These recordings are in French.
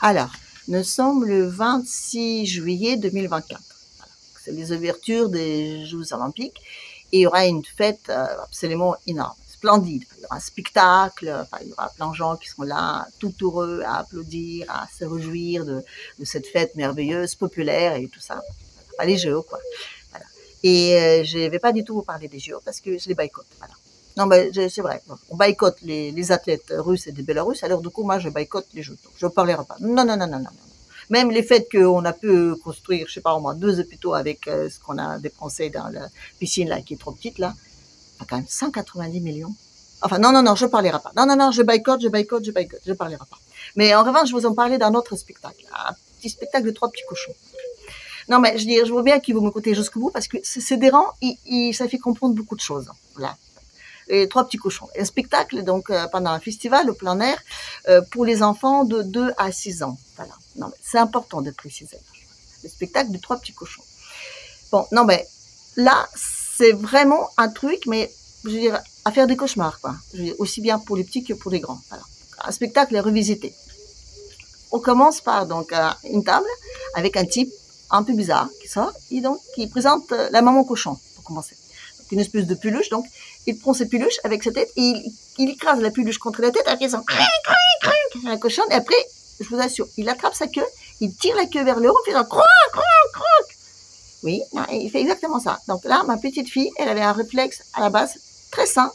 Alors, nous sommes le 26 juillet 2024. Voilà. C'est les ouvertures des Jeux Olympiques. Et il y aura une fête absolument énorme, splendide. Il y aura un spectacle, il y aura plein de gens qui seront là, tout heureux, à applaudir, à se réjouir de cette fête merveilleuse, populaire et tout ça. Enfin, les Jeux, quoi. Voilà. Et je ne vais pas du tout vous parler des Jeux parce que je les boycotte. Voilà. Non, mais c'est vrai. On boycotte les athlètes russes et des Bélarusses. Alors, du coup, moi, je boycotte les Jeux. Donc, je ne parlerai pas. Non, non, non, non, non. Même les faits qu'on a pu construire, je sais pas, au moins 2 hôpitaux avec ce qu'on a dépensé dans la piscine, là, qui est trop petite, là. Ça a quand même 190 millions. Enfin, non, non, non, je ne parlerai pas. Non, non, non, je boycotte, je ne parlerai pas. Mais en revanche, je vous en parlais d'un autre spectacle. Un petit spectacle de 3 petits cochons. Non, mais je veux dire, je veux bien qu'ils vous m'écoutez jusqu'au bout parce que c'est dérant et ça fait comprendre beaucoup de choses. Voilà. Les 3 petits cochons. Un spectacle, donc, pendant un festival au plein air, pour les enfants de 2 à 6 ans. Voilà. Non, mais c'est important de préciser. Le spectacle de 3 petits cochons. Bon, non, mais là, c'est vraiment un truc, mais, je veux dire, à faire des cauchemars, quoi. Je veux dire, aussi bien pour les petits que pour les grands. Voilà. Un spectacle est revisité. On commence par, donc, une table avec un type un peu bizarre qui sort et donc, qui présente la maman cochon, pour commencer. Donc, une espèce de peluche, donc, il prend ses peluches avec sa tête et il écrase la peluche contre la tête, après il sent la cochonne, et après, je vous assure, il attrape sa queue, il tire la queue vers le haut, il fait un croc. Oui, il fait exactement ça. Donc là, ma petite fille, elle avait un réflexe à la base très sain.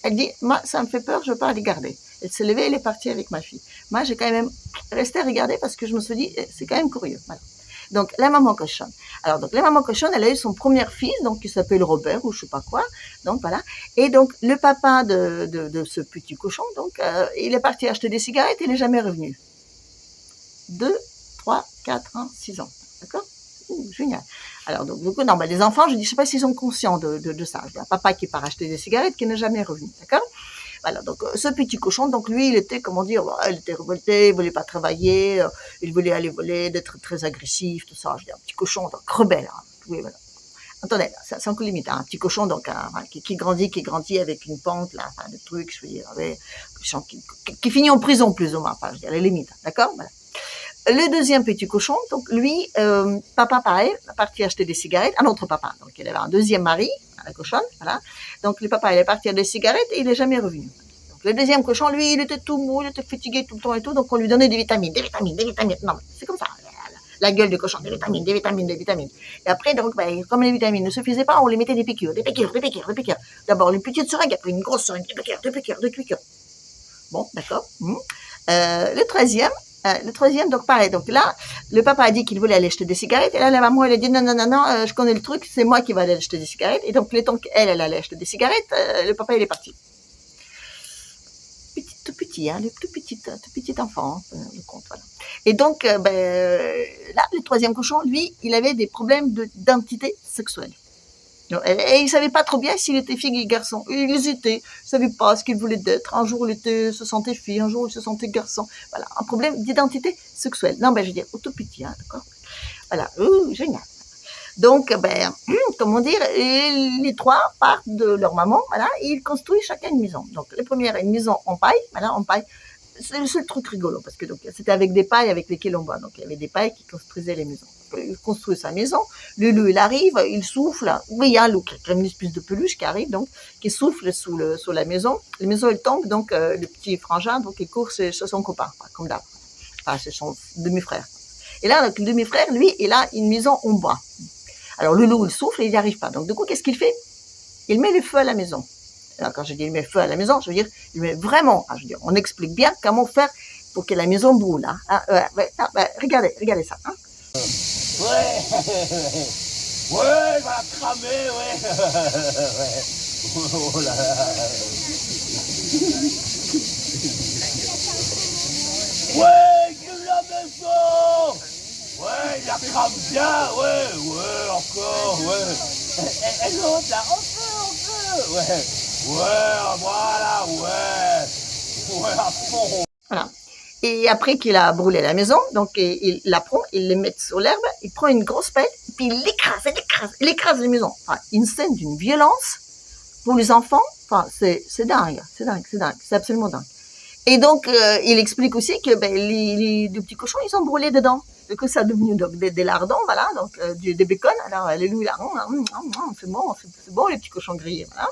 Elle dit, moi, ça me fait peur, je ne veux pas aller garder. Elle s'est levée, elle est partie avec ma fille. Moi, j'ai quand même resté à regarder parce que je me suis dit, c'est quand même curieux. Voilà. Donc, la maman cochonne. Alors, donc, la maman cochonne, elle a eu son premier fils, donc, qui s'appelle Robert, ou je sais pas quoi. Donc, voilà. Et donc, le papa de ce petit cochon, donc, il est parti acheter des cigarettes, il n'est jamais revenu. 2, 3, 4 ans, 6 ans. D'accord? Génial. Alors, donc, du coup, non, les enfants, je dis, je sais pas s'ils sont conscients de ça. Un papa qui part acheter des cigarettes, qui n'est jamais revenu. D'accord? Voilà, donc ce petit cochon, donc lui, il était, comment dire, il était révolté, il voulait pas travailler, il voulait aller voler, d'être très agressif, tout ça. Je dis, un petit cochon, donc rebelle. Hein. Oui, voilà. Attendez, c'est encore limite, hein. Un petit cochon, donc qui grandit avec une pente, là, enfin, des trucs, je veux dire, avec, qui finit en prison plus ou moins, enfin, je veux dire, les limites, d'accord, voilà. Le deuxième petit cochon, donc lui, papa pareil, parti acheter des cigarettes, un autre papa, donc il avait un deuxième mari, la cochonne, voilà. Donc le papa, il est parti acheter des cigarettes et il n'est jamais revenu. Donc le deuxième cochon, lui, il était tout mou, il était fatigué tout le temps et tout, donc on lui donnait des vitamines. Non, c'est comme ça, la gueule du cochon, des vitamines. Et après, donc, comme les vitamines ne suffisaient pas, on lui mettait des piqûres. D'abord une petite seringue, après une grosse seringue, des piqûres. Bon, d'accord. Le troisième, donc pareil. Donc là, le papa a dit qu'il voulait aller acheter des cigarettes. Et là, la maman, elle a dit non, je connais le truc, c'est moi qui vais aller acheter des cigarettes. Et donc, le temps qu'elle allait acheter des cigarettes, le papa, il est parti. Tout petit, hein, le tout petit enfant, le compte, voilà. Et donc, là, le troisième cochon, lui, il avait des problèmes d'identité sexuelle. Et il savait pas trop bien s'il était fille ou garçon. Il hésitait, il savait pas ce qu'il voulait être. Un jour, se sentait fille, un jour, il se sentait garçon. Voilà, un problème d'identité sexuelle. Non, je veux dire, tout petit, hein, d'accord. Voilà, génial. Donc, comment dire, les 3 partent de leur maman, voilà, et ils construisent chacun une maison. Donc, la première, une maison en paille, voilà, en paille. C'est le seul truc rigolo, parce que donc, c'était avec des pailles avec lesquelles on boit. Donc, il y avait des pailles qui construisaient les maisons. Il construit sa maison, le loup, il arrive, il souffle, oui, il y a un loup, qui a une espèce de peluche qui arrive, donc, qui souffle sous la maison. La maison, elle tombe, donc, le petit frangin, donc, il court chez son copain, comme d'hab. Enfin, c'est son demi-frère. Et là, donc, le demi-frère, lui, il a une maison en bois. Alors, le loup, il souffle et il n'y arrive pas. Donc, du coup, qu'est-ce qu'il fait? Il met le feu à la maison. Alors, quand je dis il met le feu à la maison, je veux dire, il met vraiment, je veux dire, on explique bien comment faire pour que la maison brûle. Hein. Regardez ça. Hein. Ouais, il va cramer, ouais. Oh là là. Ouais, il la maison. Ouais, il la crame bien, ouais, encore, ouais. Et l'autre là, on peut, ouais, voilà, ouais, à fond. Voilà. Et après qu'il a brûlé la maison, donc il la prend, il les met sur l'herbe, il prend une grosse pelle, puis il écrase les maisons. Enfin, une scène d'une violence pour les enfants, enfin, c'est dingue, c'est absolument dingue. Et donc, il explique aussi que ben, les petits cochons, ils sont brûlés dedans. Du coup, ça a devenu donc, des lardons, voilà, donc des bacon. Alors, les loups, là, c'est bon, les petits cochons grillés, voilà.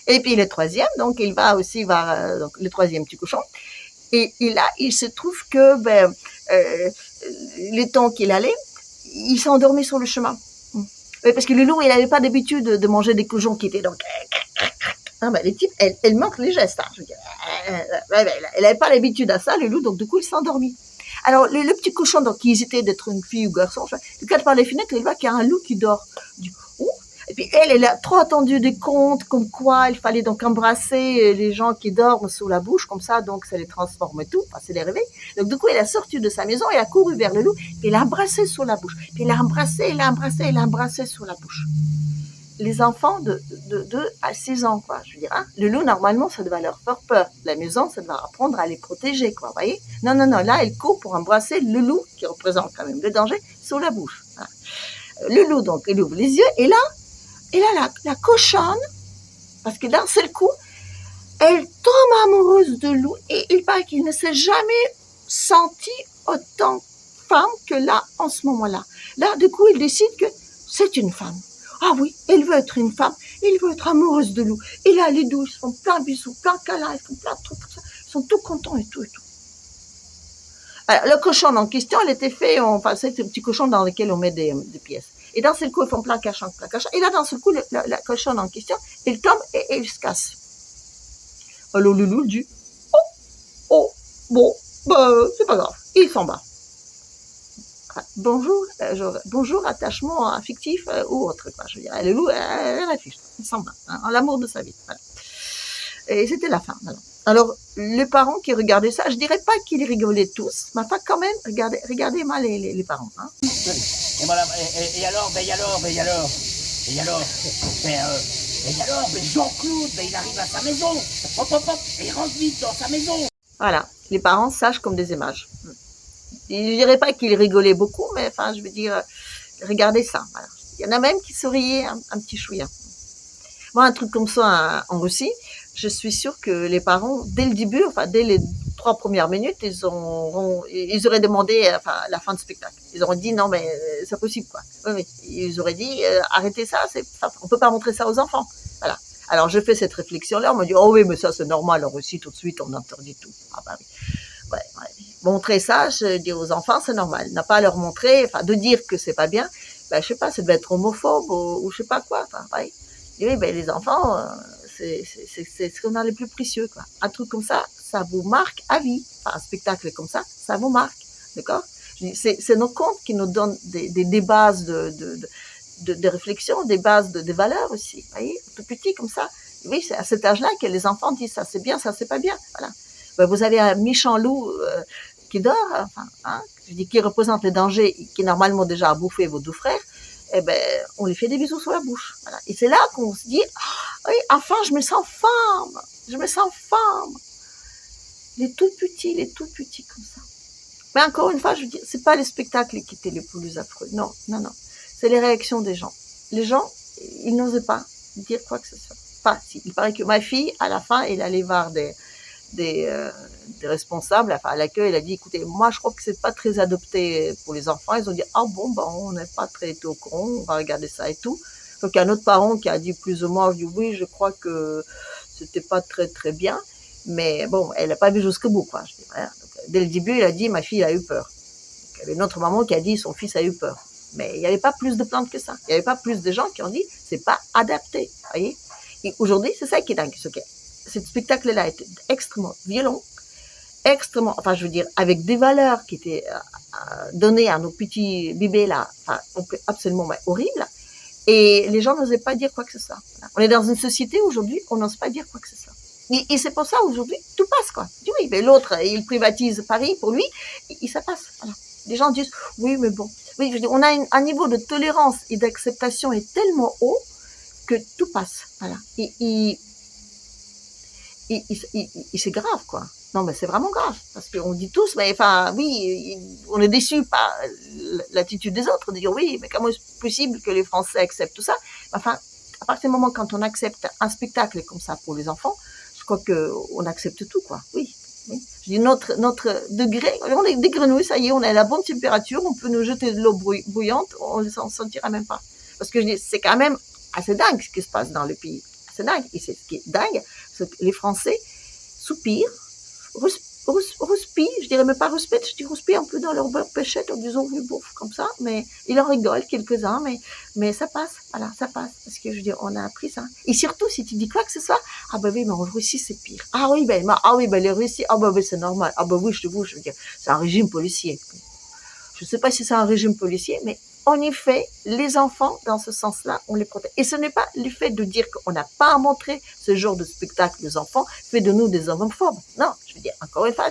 Et puis le troisième, donc il va aussi voir donc, le troisième petit cochon. Et là, il se trouve que ben, le temps qu'il allait, il s'est endormi sur le chemin. Parce que le loup, il n'avait pas d'habitude de manger des cochons qui étaient donc... Ah ben, les types, elles manquent les gestes. Hein, je veux dire. Elle n'avait pas l'habitude à ça, le loup, donc du coup, il s'est endormi. Alors, le petit cochon, donc, qui hésitait d'être une fille ou garçon, il regarde par les fenêtres, il voit qu'il y a un loup qui dort. Il dit, oh. Et puis elle a trop attendu des contes, comme quoi il fallait donc embrasser les gens qui dorment sous la bouche, comme ça, donc ça les transforme et tout, enfin, c'est les réveils. Donc du coup, elle a sorti de sa maison, elle a couru vers le loup, puis elle l'a embrassé sous la bouche. Puis elle l'a embrassé sous la bouche. Les enfants de 2 à 6 ans, quoi, je veux dire. Hein. Le loup, normalement, ça devait leur faire peur. La maison, ça devait apprendre à les protéger, quoi, vous voyez. Non, là, elle court pour embrasser le loup, qui représente quand même le danger, sous la bouche. Hein. Le loup, donc, il ouvre les yeux, et là, la cochonne, parce que d'un seul coup, elle tombe amoureuse de loup, et il paraît qu'il ne s'est jamais senti autant femme que là, en ce moment-là. Là, du coup, il décide que c'est une femme. Ah oui, elle veut être une femme, il veut être amoureuse de loup. Et là, les loups, ils font plein de bisous, plein de câlins, ils font plein de trucs comme ça. Ils sont tout contents et tout. Alors, le cochon en question, il était fait, enfin, c'est un petit cochon dans lequel on met des pièces. Et d'un seul coup, ils font plein cachant. Et là, d'un seul coup, la cochonne en question, il tombe et il se casse. Alors, le loup dit, bon, c'est pas grave. Il s'en va. Bonjour, attachement affectif ou autre, quoi. Je veux dire, le loup, elle affiche, il s'en va, hein, l'amour de sa vie. Voilà. Et c'était la fin. Alors, les parents qui regardaient ça, je dirais pas qu'ils rigolaient tous, mais enfin, quand même, regardez mal les parents. Hein. Et voilà, et alors, Jean-Claude, il arrive à sa maison. Hop, et il rentre vite dans sa maison. Voilà, les parents sachent comme des images. Je dirais pas qu'ils rigolaient beaucoup, mais enfin, je veux dire, regardez ça. Voilà. Il y en a même qui souriaient un petit chouïa. Moi, un truc comme ça en Russie, je suis sûre que les parents, dès le début, enfin, dès les 3 premières minutes, ils auraient demandé la fin du spectacle. Ils auraient dit non, mais c'est possible, quoi. Oui. Ils auraient dit arrêtez ça, on peut pas montrer ça aux enfants. Voilà. Alors, je fais cette réflexion-là, on m'a dit oh oui, mais ça, c'est normal, en Russie, tout de suite, on interdit tout. Ah bah oui. Ouais. Montrer ça, je dis aux enfants, c'est normal. N'a pas à leur montrer, enfin, de dire que c'est pas bien, ben, je sais pas, ça devait être homophobe ou je sais pas quoi. Enfin, ouais. Et oui, ben, les enfants, c'est ce qu'on a le plus précieux, quoi. Un truc comme ça vous marque à vie. Enfin, un spectacle comme ça vous marque, d'accord? C'est nos contes qui nous donnent des bases de réflexion, des bases de valeurs aussi. Vous voyez, tout petit comme ça. Oui, c'est à cet âge-là que les enfants disent ça c'est bien, ça c'est pas bien. Voilà. Ben, vous avez un méchant loup qui dort, enfin, hein, je dis qui représente le danger, qui normalement déjà a bouffé vos 2 frères. Eh ben, on lui fait des bisous sur la bouche. Voilà. Et c'est là qu'on se dit, oui, enfin, je me sens femme. Les tout petits comme ça. Mais encore une fois, je veux dire, c'est pas les spectacles qui étaient les plus affreux. Non. C'est les réactions des gens. Les gens, ils n'osaient pas dire quoi que ce soit. Pas si. Il paraît que ma fille, à la fin, elle allait voir des responsables, enfin à l'accueil, elle a dit écoutez, moi je crois que c'est pas très adopté pour les enfants. Ils ont dit on n'est pas très été au courant, on va regarder ça et tout. Donc il y a un autre parent qui a dit plus ou moins, dit oui, je crois que c'était pas très très bien, mais bon, elle n'a pas vu jusqu'au bout, quoi. Je dis, voilà. Donc, dès le début, elle a dit ma fille a eu peur. Donc, il y avait une autre maman qui a dit son fils a eu peur, mais il n'y avait pas plus de plaintes que ça. Il n'y avait pas plus de gens qui ont dit c'est pas adapté, voyez. Et aujourd'hui, c'est ça qui est dingue, ce spectacle-là était extrêmement violent, enfin, je veux dire, avec des valeurs qui étaient données à nos petits bébés là, enfin, absolument horribles. Et les gens n'osaient pas dire quoi que ce soit. Voilà. On est dans une société aujourd'hui, on n'ose pas dire quoi que ce soit. Et c'est pour ça aujourd'hui, tout passe, quoi. Oui, mais l'autre, il privatise Paris pour lui, et ça passe. Voilà. Les gens disent, oui, mais bon. Oui, je veux dire, on a un niveau de tolérance et d'acceptation est tellement haut que tout passe. Voilà. Et c'est grave, quoi. Non, mais c'est vraiment grave. Parce qu'on dit tous, mais enfin, oui, on est déçus par l'attitude des autres, de dire oui, mais comment est-ce possible que les Français acceptent tout ça? Enfin, à partir du moment quand on accepte un spectacle comme ça pour les enfants, je je crois qu'on accepte tout, quoi. Oui. Oui. Je dis notre degré, on est des grenouilles, ça y est, on est à la bonne température, on peut nous jeter de l'eau bouillante, on ne s'en sentira même pas. Parce que je dis, c'est quand même assez dingue ce qui se passe dans le pays. C'est dingue. Et c'est ce qui est dingue, c'est que les Français soupirent, rouspillent, je dirais même pas rouspètent, je dis rouspillent un peu dans leur beurre pêchette en disant oui, bouffe, comme ça, mais ils en rigolent quelques-uns, mais ça passe, voilà, ça passe, parce que je dis, on a appris ça. Et surtout, si tu dis quoi que ce soit, ah bah oui, mais en Russie, c'est pire. Ah oui, ben les Russes, ah bah oui, c'est normal. Ah bah oui, je veux dire, c'est un régime policier. Je sais pas si c'est un régime policier, mais en effet, les enfants, dans ce sens-là, on les protège. Et ce n'est pas le fait de dire qu'on n'a pas à montrer ce genre de spectacle aux enfants, fait de nous des homophobes. Non, je veux dire, encore une fois,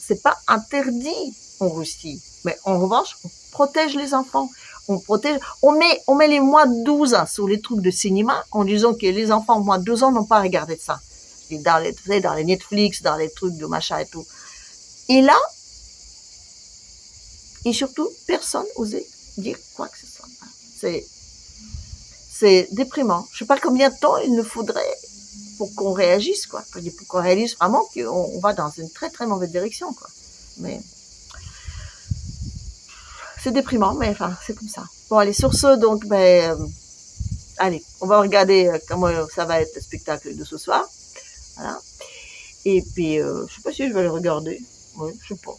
c'est pas interdit en Russie. Mais en revanche, on protège les enfants. On met les moins de 12 ans sur les trucs de cinéma en disant que les enfants moins de 12 ans n'ont pas regardé ça. Dans les Netflix, dans les trucs de machin et tout. Et là, et surtout, personne n'osait dire quoi que ce soit. C'est déprimant. Je sais pas combien de temps il nous faudrait pour qu'on réagisse, quoi. Pour qu'on réalise vraiment qu'on va dans une très très mauvaise direction, quoi. Mais c'est déprimant, mais enfin, c'est comme ça. Bon, allez, sur ce, donc, allez, on va regarder comment ça va être le spectacle de ce soir. Voilà. Et puis, je sais pas si je vais le regarder. Oui, je sais pas.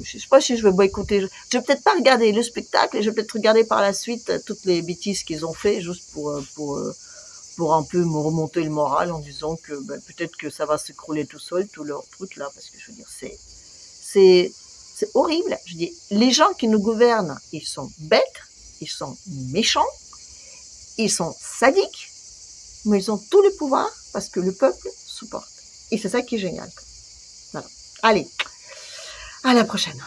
Je sais pas si je vais boycotter. Je vais peut-être pas regarder le spectacle et je vais peut-être regarder par la suite toutes les bêtises qu'ils ont fait juste pour un peu me remonter le moral en disant que peut-être que ça va s'écrouler tout seul, tout leur truc là, parce que je veux dire, c'est horrible. Je dis, les gens qui nous gouvernent, ils sont bêtes, ils sont méchants, ils sont sadiques, mais ils ont tout le pouvoir parce que le peuple supporte. Et c'est ça qui est génial. Voilà. Allez. À la prochaine.